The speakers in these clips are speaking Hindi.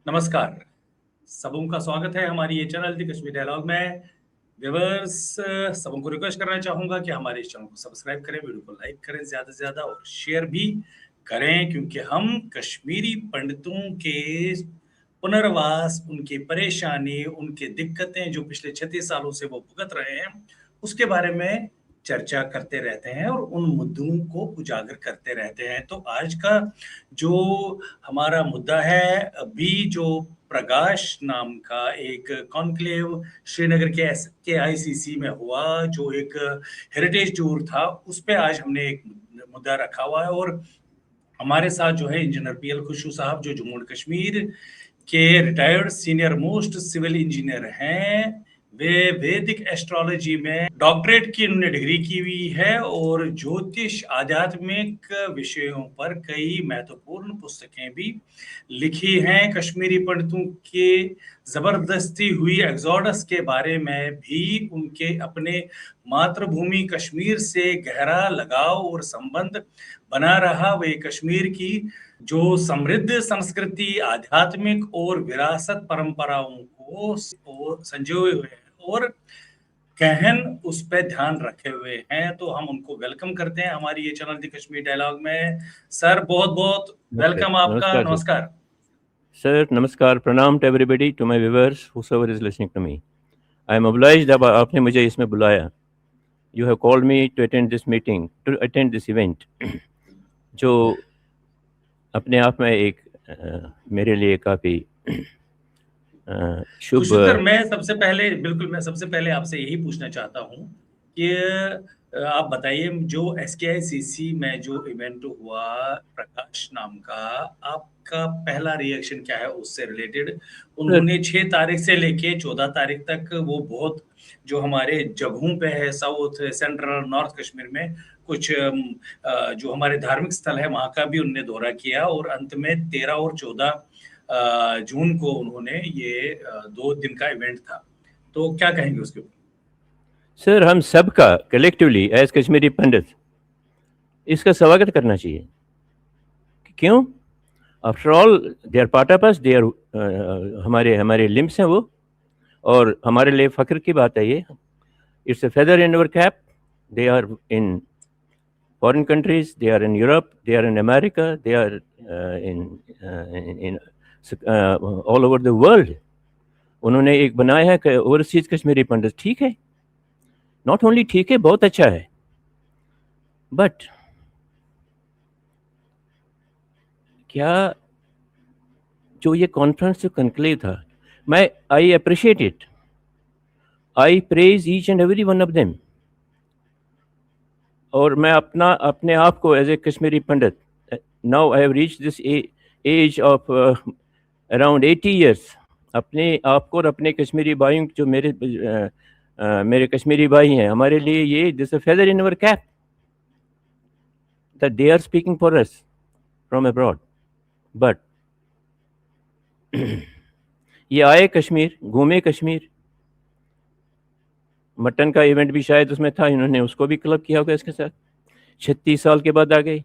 नमस्कार, सबों का स्वागत है हमारी ये चैनल दी कश्मीर डायलॉग में। व्यूअर्स, सबों को रिक्वेस्ट करना चाहूँगा कि हमारे इस चैनल को सब्सक्राइब करें, वीडियो को लाइक करें ज़्यादा से ज़्यादा और शेयर भी करें, क्योंकि हम कश्मीरी पंडितों के पुनर्वास, उनकी परेशानी, उनकी दिक्कतें जो पिछले 36 सालों से वो भुगत रहे हैं, उसके बारे में चर्चा करते रहते हैं और उन मुद्दों को उजागर करते रहते हैं। तो आज का जो हमारा मुद्दा है, अभी जो प्रकाश नाम का एक कॉन्क्लेव श्रीनगर के आईसीसी में हुआ, जो एक हेरिटेज टूर था, उस पे आज हमने एक मुद्दा रखा हुआ है। और हमारे साथ जो है इंजीनियर पीएल खुशबू साहब, जो जम्मू एंड कश्मीर के retired senior most civil engineer हैं। वे वैदिक एस्ट्रोलॉजी में डॉक्टरेट की उन्होंने डिग्री की हुई है और ज्योतिष आध्यात्मिक विषयों पर कई महत्वपूर्ण पुस्तकें भी लिखी हैं। कश्मीरी पंडितों के जबरदस्ती हुई एग्जोडस के बारे में भी उनके अपने मातृभूमि कश्मीर से गहरा लगाव और संबंध बना रहा। वे कश्मीर की जो समृद्ध संस्कृति, आध्यात्मिक और विरासत परंपराओं को संजोए हुए हैं और गहन उस पर ध्यान रखे हुए हैं। तो हम उनको वेलकम करते हैं हमारी ये चैनल दी कश्मीर डायलॉग में। सर, बहुत बहुत वेलकम आपका। नमस्कार नमस्कार सर। नमस्कार, प्रणाम to everybody, to my viewers whoever is listening to me. I am obliged, अब आपने मुझे इसमें बुलाया। You have called me to attend this meeting, to attend this event, जो अपने आप में एक मेरे लिए काफ़ी शुभ। सर, मैं सबसे पहले आपसे यही पूछना चाहता हूँ कि आप बताइए, जो एसकेआईसीसी में जो इवेंट हुआ प्रकाश नाम का, आपका पहला रिएक्शन क्या है उससे रिलेटेड? उन्होंने 6 तारीख से लेके 14 तारीख तक वो बहुत जो हमारे जगहों पे है, साउथ सेंट्रल नॉर्थ कश्मीर में कुछ जो हमारे धार्मिक स्थल है वहाँ का भी उन्होंने दौरा किया और अंत में 13 और 14 जून को उन्होंने ये 2 दिन का इवेंट था। तो क्या कहेंगे उसके ऊपर? सर, हम सबका कलेक्टिवली एज कश्मीरी पंडित इसका स्वागत करना चाहिए। क्यों? After all they are part of us, they are हमारे लिम्स हैं वो, और हमारे लिए फ़ख्र की बात है ये। It's a feather in our cap. They are in foreign countries, they are in Europe, they are in America, they are in all over the world. उन्होंने एक बनाया है कि ओवरसीज कश्मीरी पंडित। ठीक है, नॉट ओनली ठीक है, बहुत अच्छा है, बट क्या जो ये कॉन्फ्रेंस जो कॉन्क्लेव था, मैं I appreciate it, I praise each and every one of them. और मैं अपने आप को as a Kashmiri Pandit, now I have reached this age of around 80 years, अपने आप को और अपने कश्मीरी भाइयों, जो मेरे कश्मीरी भाई हैं, हमारे लिए ये this a feather in our cap that they are speaking for us from abroad. But ये आए कश्मीर, घूमे कश्मीर, मटन का इवेंट भी शायद उसमें था, इन्होंने उसको भी क्लब किया होगा इसके साथ। 36 साल के बाद आ गए।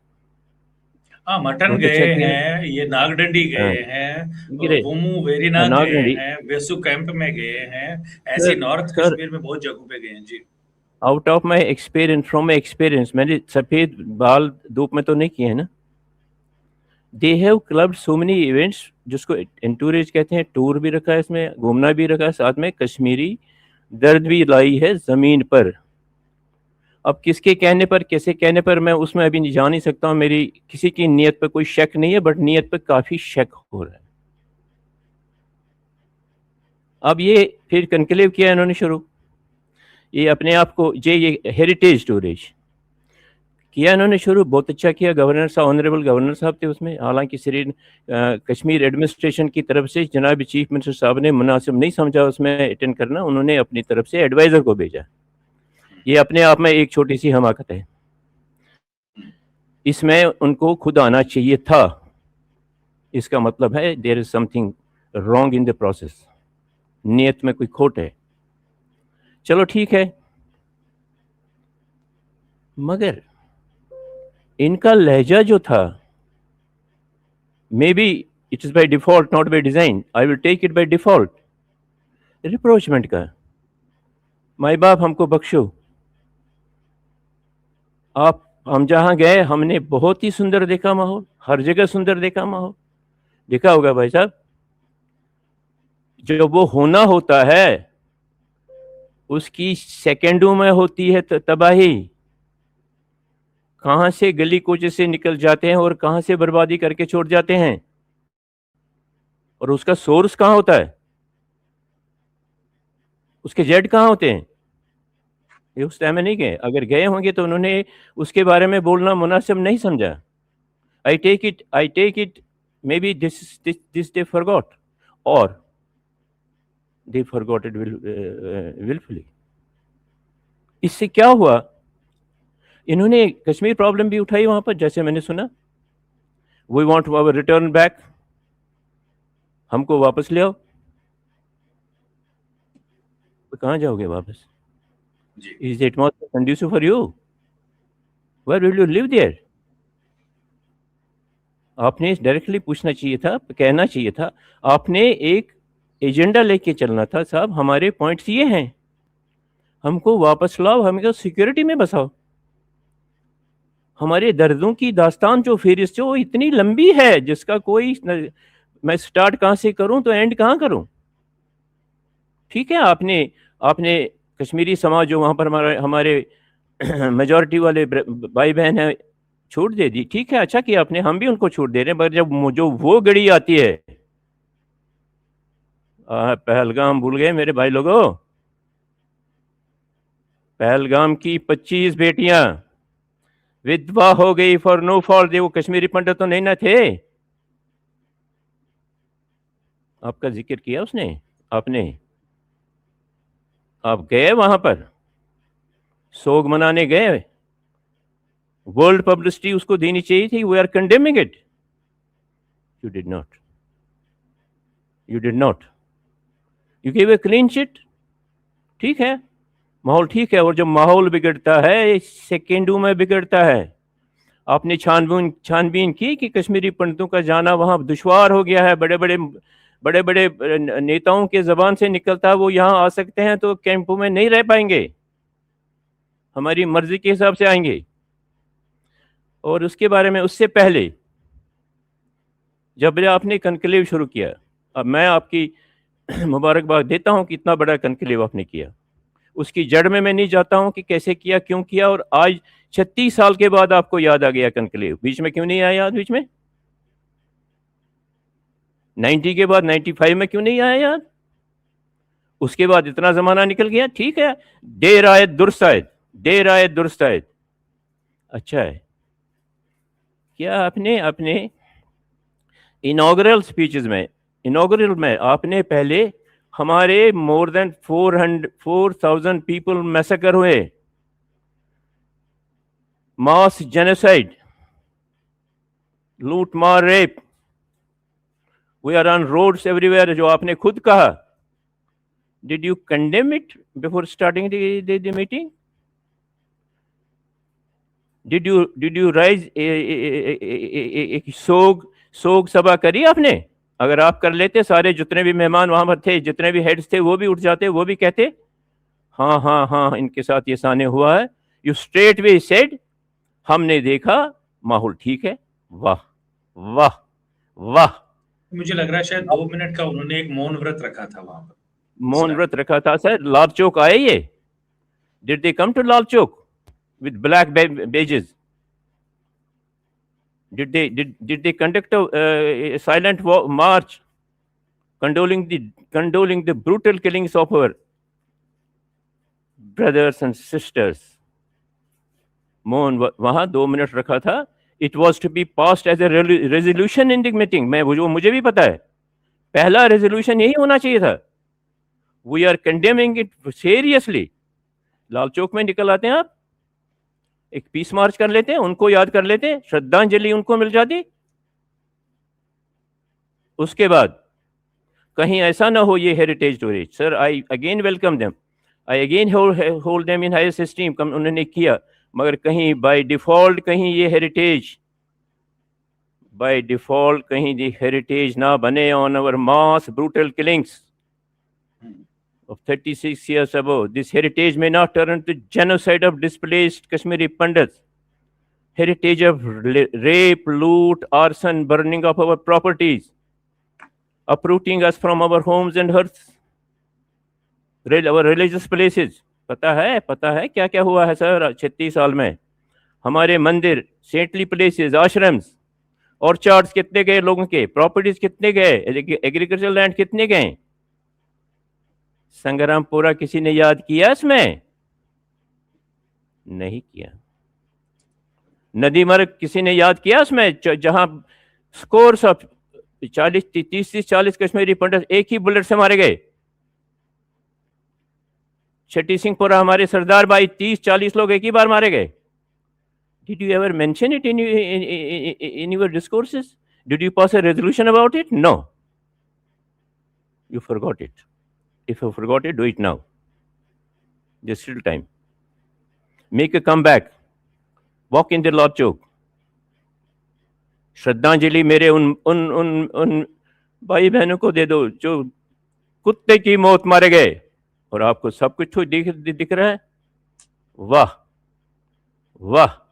हाँ, मटन बहुत गए अच्छा किया। हैं, ये नागडंडी हाँ, गए हैं, गिरे वोमू वेरीनाग गए नागनडी। हैं, वेसु कैंप में गए हैं, ऐसे सर नॉर्थ सर कश्मीर में बहुत जगहों पे गए हैं जी। Out of my experience, from my experience, मैंने सफ़ेद बाल धूप में तो नहीं किए हैं ना। They have clubbed so many events, जिसको एंटूरेज कहते हैं। टूर भी रखा है इसमें, घूमना भी रखा है, साथ में कश्मीरी दर्द भी लाई है ज़मीन पर। अब किसके कहने पर, कैसे कहने पर, मैं उसमें अभी जा नहीं सकता हूँ। मेरी किसी की नीयत पर कोई शक नहीं है, बट नीयत पर काफ़ी शक हो रहा है। अब ये फिर कनक्लेव किया इन्होंने शुरू, ये अपने आप को ये हेरिटेज स्टोरेज किया इन्होंने शुरू। बहुत अच्छा किया। गवर्नर साहब, ऑनरेबल गवर्नर साहब थे उसमें। हालांकि कश्मीर एडमिनिस्ट्रेशन की तरफ से जनाब चीफ मिनिस्टर साहब ने मुनासिब नहीं समझा उसमें अटेंड करना, उन्होंने अपनी तरफ से एडवाइज़र को भेजा। ये अपने आप में एक छोटी सी हमाकत है। इसमें उनको खुद आना चाहिए था। इसका मतलब है there is something wrong in the process, नियत में कोई खोट है। चलो ठीक है, मगर इनका लहजा जो था, may be it is by default, not by design, I will take it by default. Rapprochement का, माई बाप हमको बख्शो, आप हम जहां गए हमने बहुत ही सुंदर देखा माहौल, हर जगह सुंदर देखा माहौल। देखा होगा भाई साहब, जो वो होना होता है उसकी सेकेंडों में होती है तबाही। कहां से गली कोचे से निकल जाते हैं और कहां से बर्बादी करके छोड़ जाते हैं, और उसका सोर्स कहां होता है, उसके जेड कहां होते हैं, ये उस टाइम में नहीं गए। अगर गए होंगे तो उन्होंने उसके बारे में बोलना मुनासिब नहीं समझा। I take it maybe this they forgot, और दे फॉरगॉट इट विलफुली। इससे क्या हुआ, इन्होंने कश्मीर प्रॉब्लम भी उठाई वहां पर, जैसे मैंने सुना, we want our return back, हमको वापस ले आओ। तो कहाँ जाओगे वापस? Is it not conducive for you? Where will you live there? आपने डायरेक्टली पूछना चाहिए था, कहना चाहिए था, आपने एक एजेंडा लेके चलना था, साहब हमारे पॉइंट्स ये हैं, हमको वापस लाओ, हमको सिक्योरिटी में बसाओ। हमारे दर्दों की दास्तान जो फेरिस्त वो इतनी लंबी है जिसका कोई मैं स्टार्ट कहाँ से करूं तो एंड कहाँ करूं। ठीक है, आपने कश्मीरी समाज जो वहाँ पर हमारे मेजॉरिटी वाले भाई बहन हैं छूट दे दी, ठीक है, अच्छा किया आपने, हम भी उनको छूट दे रहे हैं। पर जब जो वो घड़ी आती है, पहलगाम भूल गए मेरे भाई लोगों, पहलगाम की 25 बेटियां विधवा हो गई फॉर नो फॉल्ट। वो कश्मीरी पंडित तो नहीं ना थे, आपका जिक्र किया उसने, आपने, आप गए वहां पर, सोग मनाने गए, वर्ल्ड पब्लिसिटी उसको देनी चाहिए थी। We are condemning it, you did not, you did not, you give a clean chit. ठीक है, माहौल ठीक है, और जब माहौल बिगड़ता है सेकेंडों में बिगड़ता है। आपने छानबीन की कि कश्मीरी पंडितों का जाना वहां दुश्वार हो गया है, बड़े बड़े नेताओं के जबान से निकलता है वो यहाँ आ सकते हैं तो कैंपों में नहीं रह पाएंगे, हमारी मर्जी के हिसाब से आएंगे। और उसके बारे में उससे पहले जब आपने कनक्लेव शुरू किया, अब मैं आपकी मुबारकबाद देता हूं कि इतना बड़ा कनक्लेव आपने किया, उसकी जड़ में मैं नहीं जाता हूं कि कैसे किया, क्यों किया, और आज 36 साल के बाद आपको याद आ गया कनक्लेव। बीच में क्यों नहीं आया याद, बीच में 90 के बाद 95 में क्यों नहीं आया याद? उसके बाद इतना जमाना निकल गया, ठीक है, देर आयत दुरुस्त आयत, देर आयत दुरुस्त आयत। अच्छा है, क्या आपने अपने इनॉग्रल स्पीचेस में, इनॉग्रल में आपने पहले हमारे मोर देन 4,000 पीपल मैसेकर हुए, मास जेनोसाइड, लूट मार rape, we are on roads everywhere, जो आपने खुद कहा, did you condemn it before starting the meeting? Did you rise सोग सभा करी आपने? अगर आप कर लेते, सारे जितने भी मेहमान वहां पर थे, जितने भी हेड्स थे, वो भी उठ जाते, वो भी कहते हाँ हाँ हाँ इनके साथ ये साने हुआ है। यू स्ट्रेट वे सेड, हमने देखा माहौल ठीक है, वाह वाह वाह। मुझे लग रहा है शायद 2 मिनट का उन्होंने एक मौन व्रत रखा था वहां पर, मौन व्रत रखा था सर। लाल चौक आए ये, did they come to Lal Chowk with black badges? Did they conduct a silent march condoling the brutal killings of our brothers and sisters? Mohan वहां 2 मिनट रखा था। It was to be passed as a resolution in the meeting. मुझे भी पता है, पहला रेजोल्यूशन यही होना चाहिए था। We are condemning it seriously. Lal Chowk में निकल आते हैं आप, एक पीस मार्च कर लेते हैं, उनको याद कर लेते हैं, श्रद्धांजलि उनको मिल जाती। उसके बाद कहीं ऐसा ना हो ये heritage storage. Sir I again welcome them, I again hold them in highest esteem, उन्होंने किया, मगर कहीं बाय डिफॉल्ट कहीं ये हेरिटेज by default कहीं the heritage ना बने on our mass brutal killings of 36 years ago. This heritage may not turn into genocide of displaced Kashmiri Pandits. Heritage of rape, loot, arson, burning of our properties, uprooting us from our homes and hearths, our religious places. पता है क्या क्या हुआ है सर 36 साल में? हमारे मंदिर, सेंटली प्लेसेस, आश्रम्स, ऑर्चार्ड्स कितने गए लोगों के, प्रॉपर्टीज कितने गए, एग्रीकल्चर लैंड कितने गए? संग्रामपुरा किसी ने याद किया इसमें? नहीं किया। नदी मार्ग किसी ने याद किया उसमें, जहां स्कोर्स ऑफ 30-40 कश्मीरी पंडित एक ही बुलेट से मारे गए? छठी सिंहपुरा हमारे सरदार भाई 30-40 लोग एक ही बार मारे गए। Did you ever mention it in your discourses? Did you pass a resolution about it? No. You forgot it. If you forgot it, do it now. There's still time. Make a comeback. Walk in the Lord Chowk. श्रद्धांजलि मेरे उन भाई बहनों को दे दो जो कुत्ते की मौत मारे गए, और आपको सब कुछ दिख रहा है। वाह वाह।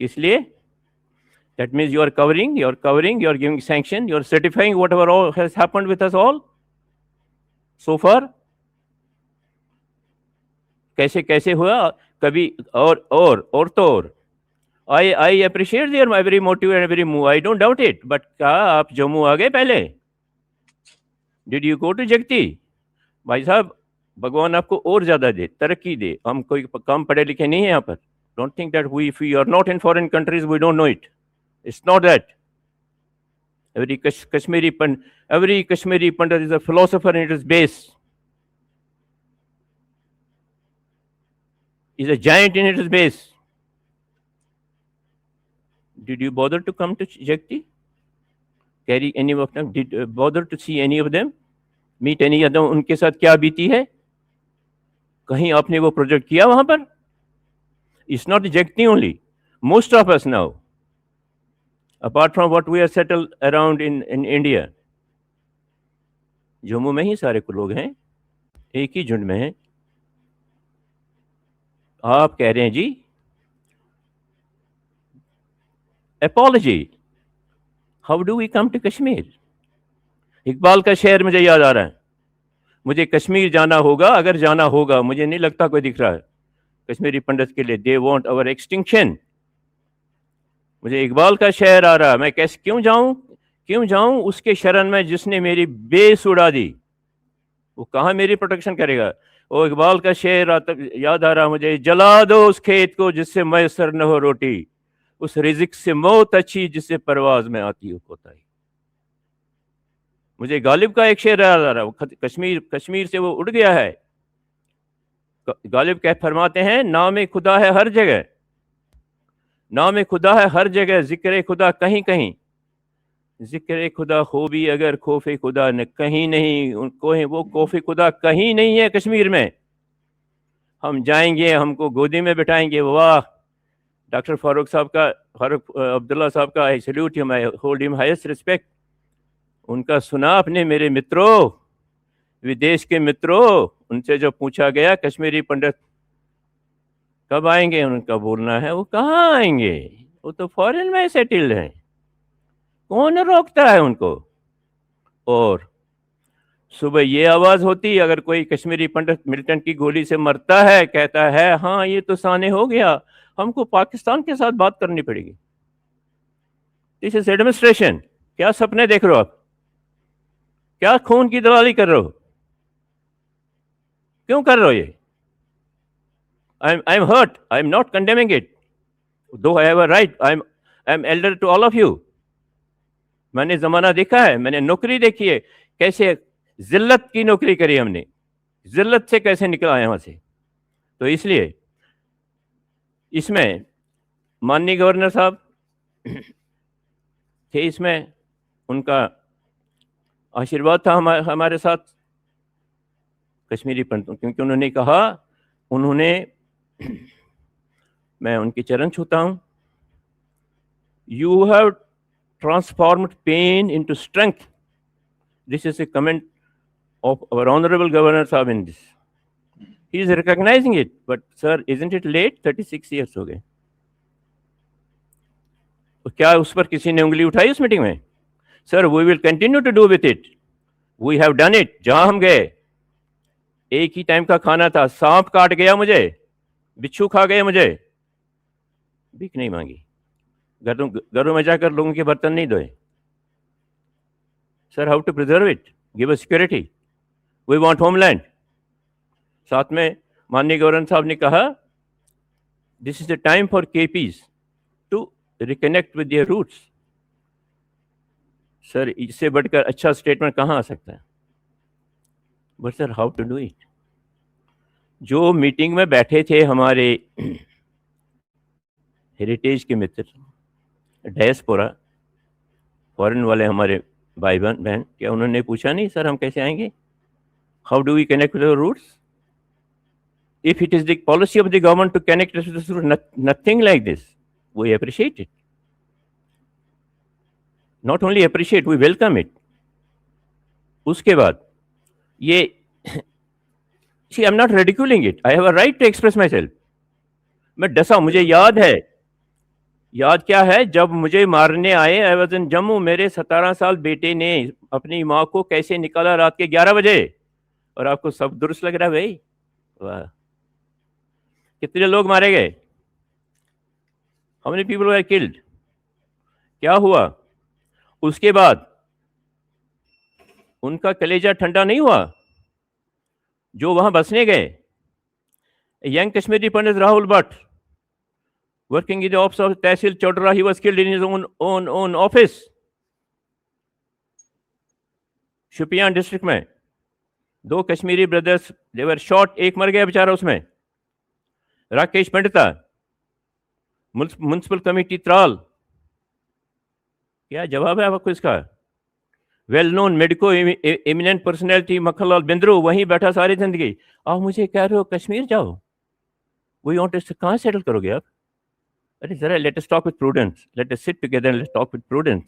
इसलिए that means you are covering, you are giving sanction, you are certifying whatever all has happened with us all so far. कैसे हुआ कभी और तो और I appreciate their every motive and every move, I don't doubt it, but क्या आप जम्मू आ गए पहले? Did you go to जगती? भाई साहब, भगवान आपको और ज्यादा दे, तरक्की दे। हम कोई कम पढ़े लिखे नहीं है यहाँ पर। Don't think that if we are not in foreign countries, we don't know it. It's not that. Every Kashmiri Pandit is a philosopher in his base. Is a giant in its base. Did you bother to come to Jagti? Carry any of them? Did bother to see any of them? Meet any of them? उनके साथ क्या बीती है? कहीं आपने वो प्रोजेक्ट किया वहां पर? It's not Jagti only. Most of us now, apart from what we are settled around in India, Jammu में ही सारे लोग हैं, एक ही झुंड में हैं। आप कह रहे हैं जी apology. How do we come to Kashmir? Iqbal का शेर मुझे याद आ रहा है, मुझे कश्मीर जाना होगा, अगर जाना होगा, मुझे नहीं लगता कोई दिख रहा है कश्मीरी पंडित के लिए। They want our extinction. मुझे इकबाल का शेर आ रहा, मैं कैसे क्यों जाऊं उसके शरण में जिसने मेरी बेस उड़ा दी। वो कहाँ मेरी प्रोटेक्शन करेगा? वो इकबाल का शेर याद आ रहा मुझे, जला दो उस खेत को जिससे मैसर न हो रोटी, उस रिजिक से मौत अच्छी जिससे परवाज में आती हो कोताही। मुझे गालिब का एक शेर याद आ रहा, वो कश्मीर से वो उड़ गया है। गालिब कह फरमाते हैं, नाम खुदा है हर जगह, नाम खुदा है हर जगह, जिक्र खुदा कहीं कहीं, जिक्र खुदा हो भी अगर खौफे खुदा न कहीं नहीं, उनको है वो खौफे खुदा कहीं नहीं है कश्मीर में। हम जाएंगे, हमको गोदी में बिठाएंगे। वाह, डॉक्टर फारूक अब्दुल्ला साहब का I salute him, I hold him highest respect. उनका सुना अपने मेरे मित्रों, विदेश के मित्रों, उनसे जो पूछा गया कश्मीरी पंडित कब आएंगे, उनका बोलना है वो कहाँ आएंगे, वो तो फॉरेन में सेटल्ड हैं, कौन रोकता है उनको। और सुबह ये आवाज होती, अगर कोई कश्मीरी पंडित मिलिटेंट की गोली से मरता है, कहता है हाँ ये तो साने हो गया, हमको पाकिस्तान के साथ बात करनी पड़ेगी। This is administration. क्या सपने देख रहे हो आप? क्या खून की दलाली कर रहे हो? क्यों कर रहे हो ये? I am hurt. I am not condemning it. Though I have a right. I am elder to all of you. मैंने जमाना देखा है, मैंने नौकरी देखी है, कैसे जिल्लत की नौकरी करी हमने, जिल्लत से कैसे निकल आए वहां से। तो इसलिए इसमें माननीय गवर्नर साहब थे, इसमें उनका आशीर्वाद था हमारे साथ कश्मीरी पंडितों, क्योंकि उन्होंने कहा, मैं उनके चरण छूता हूं You have transformed pain into strength. This is a comment of our honorable governor Sahab in this. He is recognizing it, but sir, isn't it late? 36 years हो गए. तो क्या उस पर किसी ने उंगली उठाई उस मीटिंग में? Sir, we will continue to do with it. We have done it. जहां हम गए, एक ही टाइम का खाना था, सांप काट गया मुझे, बिच्छू खा गए मुझे, भीख नहीं मांगी, घरों में जाकर लोगों के बर्तन नहीं धोए. Sir, how to preserve it? Give us security. We want homeland. साथ में माननीय गवर्नर साहब ने कहा, this is the time for KPs to reconnect with their roots. Sir, इससे बढ़कर अच्छा स्टेटमेंट कहाँ आ सकता है? But sir, how to do it? जो मीटिंग में बैठे थे हमारे हेरिटेज के मित्र, डायस्पोरा, फॉरेन वाले हमारे भाई बहन, क्या उन्होंने पूछा नहीं सर हम कैसे आएंगे? How do we connect with our roots? If it is the policy of the government to connect with this route, nothing like this. We appreciate it. Not only appreciate, we welcome it. उसके बाद ये, see, I'm not ridiculing it. I have a right to express myself. मैं डसा, मुझे याद है. याद क्या है? जब मुझे मारने आए, I was in जम्मू, मेरे 17 साल बेटे ने अपनी माँ को कैसे निकाला रात के 11 बजे. और आपको सब दुरुस्त लग रहा है भाई? वाह. कितने लोग मारे गए? How many people were killed? क्या हुआ? उसके बाद उनका कलेजा ठंडा नहीं हुआ जो वहां बसने गए. Young Kashmiri Pandit Rahul Bhatt, working in the office of Tehsil Chaudhara, he was killed in his own office. Shopian district में 2 Kashmiri brothers, they were shot. एक मर गया बेचारा उसमें. Rakesh Pandita, municipal committee Tral. क्या जवाब है आपको इसका? Well known medico eminent personality Makhanlal Bindroo, वहीं बैठा सारी जिंदगी. आप मुझे कह रहे हो कश्मीर जाओ? वही वांट टू, कहाँ सेटल करोगे आप? अरे जरा let us talk with prudence, let us sit together and let's talk with prudence.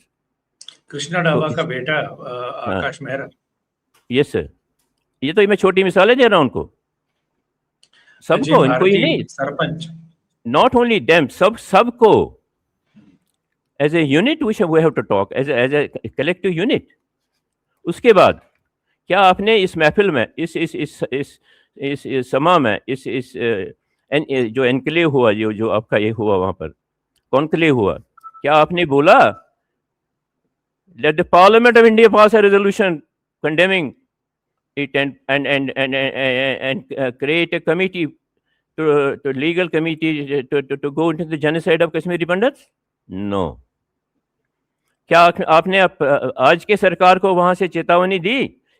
Krishna Dhaba का बेटा आकाश मेहरा. Yes sir. ये तो मैं छोटी मिसालें दे रहा हूं उनको, सबको, इनको ही नहीं, सरपंच, नॉट ओनली देम, सबको. As a unit we have to talk, as a collective unit. उसके बाद क्या आपने इस महफिल में, इस समा में, इस जो एनक्लेव हुआ, जो आपका ये हुआ वहां पर कॉन्क्लेव हुआ, क्या आपने बोला let the parliament of India pass a resolution condemning it and create a committee, to legal committee to go into the genocide of Kashmiri Pandits? No. क्या आपने आज के सरकार को वहां से चेतावनी दी?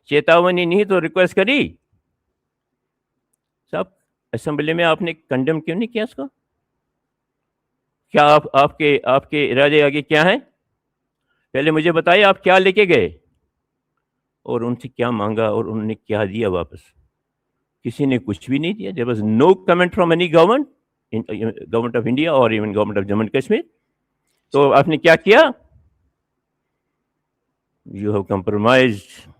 चेतावनी नहीं तो रिक्वेस्ट करी. सब असेंबली में आपने कंडेम क्यों नहीं किया इसको? क्या आपके इरादे आगे क्या हैं? पहले मुझे बताइए, आप क्या लेके गए और उनसे क्या मांगा और उन्होंने क्या दिया वापस? किसी ने कुछ भी नहीं दिया. There was no comment from any government of India और even government of Jammu and Kashmir. तो आपने क्या किया? You have compromised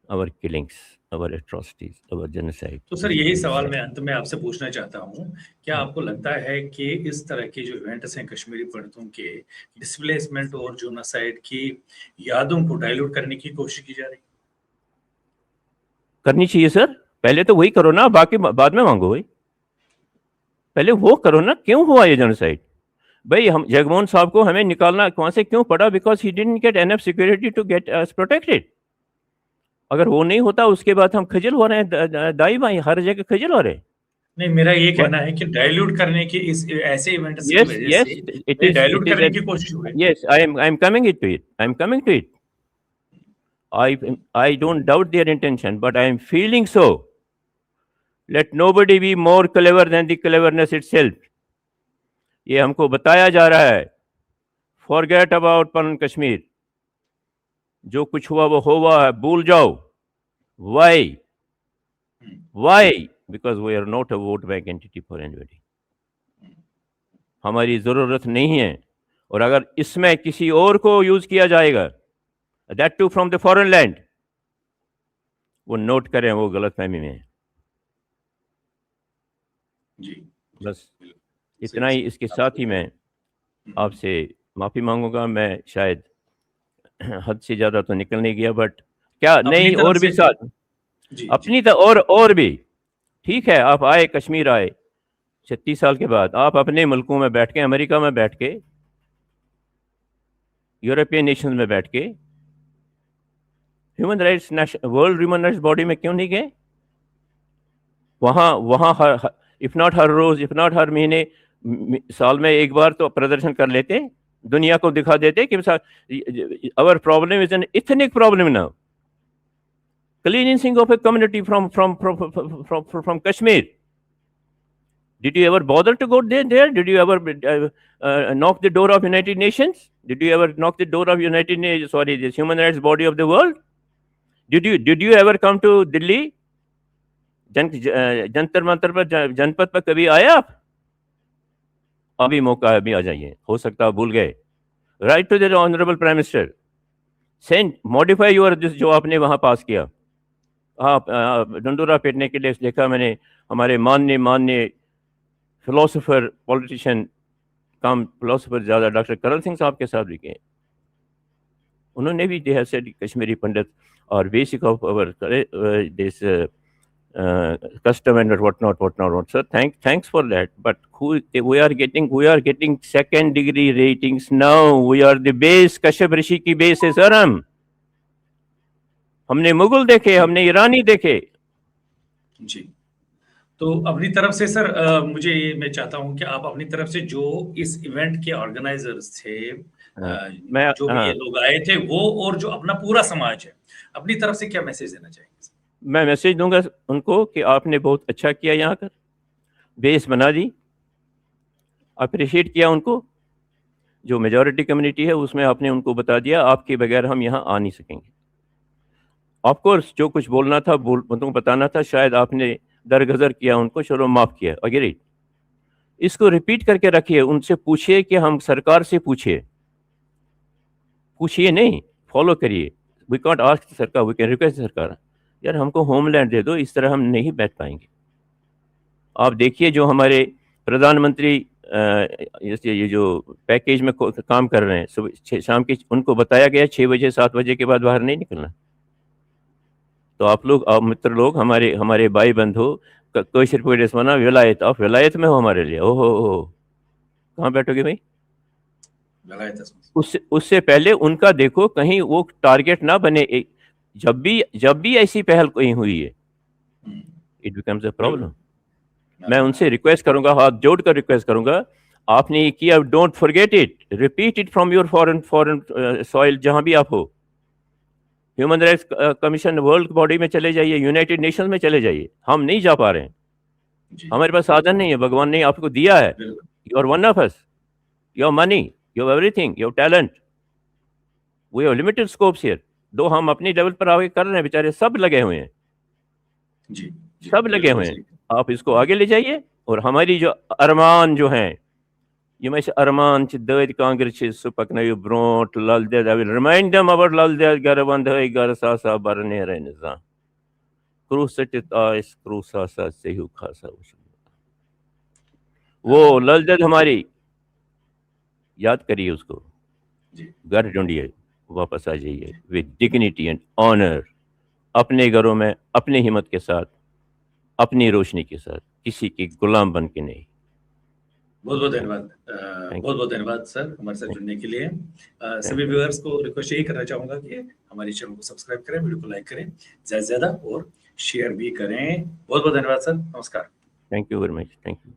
our killings, our atrocities, our genocide. तो सर यही सवाल मैं अंत में आपसे पूछना चाहता हूँ, क्या आपको लगता है कि इस तरह के जो इवेंट्स हैं कश्मीरी पंडितों के डिस्प्लेसमेंट और जेनोसाइड की यादों को डाइल्यूट करने की कोशिश की जा रही? करनी चाहिए सर. पहले तो वही करो ना, बाकी बाद में मांगो. भाई पहले वो करो ना. क्यों हुआ ये जेनोसाइड? भाई हम जगमोहन साहब को हमें निकालना वहां से क्यों पड़ा? Because he didn't get enough security to get us protected. अगर वो नहीं होता उसके बाद हम खजल हो रहे हैं, दाई बाई हर जगह खजल हो रहे हैं. नहीं, मेरा ये कहना है कि डाइल्यूट करने की इस ऐसे इवेंट्स की वजह से इट इज डाइल्यूट करने की कोशिश हुई. Yes, I am coming to it. I don't doubt their intention, but I am feeling so. Let nobody be more clever than the cleverness itself. ये हमको बताया जा रहा है. Forget about Pan Kashmir. जो कुछ हुआ वो हुआ है, भूल जाओ. Why? Because we are not a vote bank entity for anybody. हमारी ज़रूरत नहीं है। और अगर इसमें किसी और को यूज़ किया जाएगा, that too from the foreign land, वो नोट करें, वो गलतफहमी में है। जी, बस बिल्कुल इतना सही ही। सही इसके आप साथ ही मैं आपसे माफ़ी मांगूंगा। मैं शायद हद से ज़्यादा तो निकल नहीं गया, बट क्या अपनी नहीं, तरफ और भी से साथ जी जी अपनी और भी ठीक है। आप आए, कश्मीर आए 36 साल के बाद, आप अपने मुल्कों में बैठ के, अमेरिका में बैठ के, यूरोपियन नेशन में बैठ के, वर्ल्ड ह्यूमन राइट्स बॉडी में क्यों नहीं गए? वहाँ वहाँ इफ नॉट हर रोज, इफ नॉट हर महीने, साल में एक बार तो प्रदर्शन कर लेते, दुनिया को दिखा देते कि our problem is an ethnic problem now, cleansing of a community from Kashmir. Did you ever bother to go there? Did you ever knock the door of United Nations? Did you ever knock the door of United Nations? Sorry, this human rights body of the world. Did you ever come to Delhi? Jantar Mantar पर, जनपद पर कभी आए आप? अभी मौका है, अभी आ जाइए। हो सकता है भूल गए। Write to the honourable prime minister, send modify your this, जो आपने वहां पास किया। आप डंडोरा पीटने के लिए देखा मैंने हमारे माननीय फिलोसोफर, पॉलिटिशियन कम फिलोसोफर ज़्यादा, डॉक्टर करण सिंह साहब के साथ भी गए। उन्होंने भी दे हैव सेड कश्मीरी पंडित और basic of our this custom and whatnot. So thanks for that. But we are getting second degree ratings now. We are the base. Kashyap Rishi की बेस है सर। हमने मुगल देखे, हमने ईरानी देखे। जी। तो अपनी तरफ से सर मैं चाहता हूं कि आप अपनी तरफ से जो इस इवेंट के ऑर्गेनाइजर्स थे, जो भी ये लोग आए थे, वो और जो अपना पूरा समाज है, अपनी तरफ से क्या मैसेज देना चाहेंगे? मैं मैसेज दूंगा उनको कि आपने बहुत अच्छा किया, यहाँ कर बेस बना दी, अप्रिशिएट किया उनको। जो मेजॉरिटी कम्युनिटी है उसमें आपने उनको बता दिया, आपके बगैर हम यहाँ आ नहीं सकेंगे। ऑफ कोर्स जो कुछ बोलना था, उनको बताना था, शायद आपने दरगजर किया उनको, चलो माफ़ किया, अग्रीड। इसको रिपीट करके रखिए, उनसे पूछिए कि हम सरकार से पूछिए नहीं, फॉलो करिए। वी कांट आस्क सरकार, वी कैन रिक्वेस्ट सरकार, यार हमको होमलैंड दे दो, इस तरह हम नहीं बैठ पाएंगे। आप देखिए जो हमारे प्रधानमंत्री ये जो पैकेज में काम कर रहे हैं, सुबह शाम के, उनको बताया गया 6 बजे 7 बजे के बाद बाहर नहीं निकलना। तो आप लोग, मित्र लोग, हमारे भाई बंधु, कोई सिर्फ मना विलायत, आप विलायत में हो हमारे लिए। ओहो, कहाँ बैठोगे भाई? उससे पहले उनका देखो, कहीं वो टारगेट ना बने। जब भी ऐसी पहल कहीं हुई है, इट बिकम्स अ प्रॉब्लम। मैं उनसे रिक्वेस्ट करूंगा, हाथ जोड़कर रिक्वेस्ट करूंगा, आपने ये किया, don't forget it, repeat it from your foreign soil, जहां भी आप हो। Human rights commission world body में चले जाइए, यूनाइटेड नेशंस में चले जाइए। हम नहीं जा पा रहे हैं, हमारे पास साधन नहीं है, भगवान ने आपको दिया है। You are one of us, your money, your everything, your talent, we have limited scopes here. दो हम अपनी लेवल पर आगे कर रहे हैं, बेचारे सब लगे हुए हैं, सब लगे हुए हैं। आप इसको आगे ले जाइए। और हमारी जो अरमान जो हैं, यम अरमान दद कांग्र सह पकन ब्रोट लल दे, I will remind them about लल दे गर वंद गर सा बर नेर निजा क्रू सटित आस क्रू सा सेहू खासा। वो लल दे हमारी याद करिए, उसको घर ढूंढिए, वापस आ जाइए विद डिग्निटी एंड ऑनर, अपने घरों में अपनी हिम्मत के साथ, अपनी रोशनी के साथ, किसी की गुलाम बन के नहीं। बहुत बहुत धन्यवाद सर हमारे साथ जुड़ने के लिए। सभी व्यूअर्स को रिक्वेस्ट यही करना चाहूंगा कि हमारे चैनल को सब्सक्राइब करें, वीडियो को लाइक करें ज्यादा से ज्यादा और शेयर भी करें। बहुत बहुत धन्यवाद सर, नमस्कार। Thank you very much, thank you.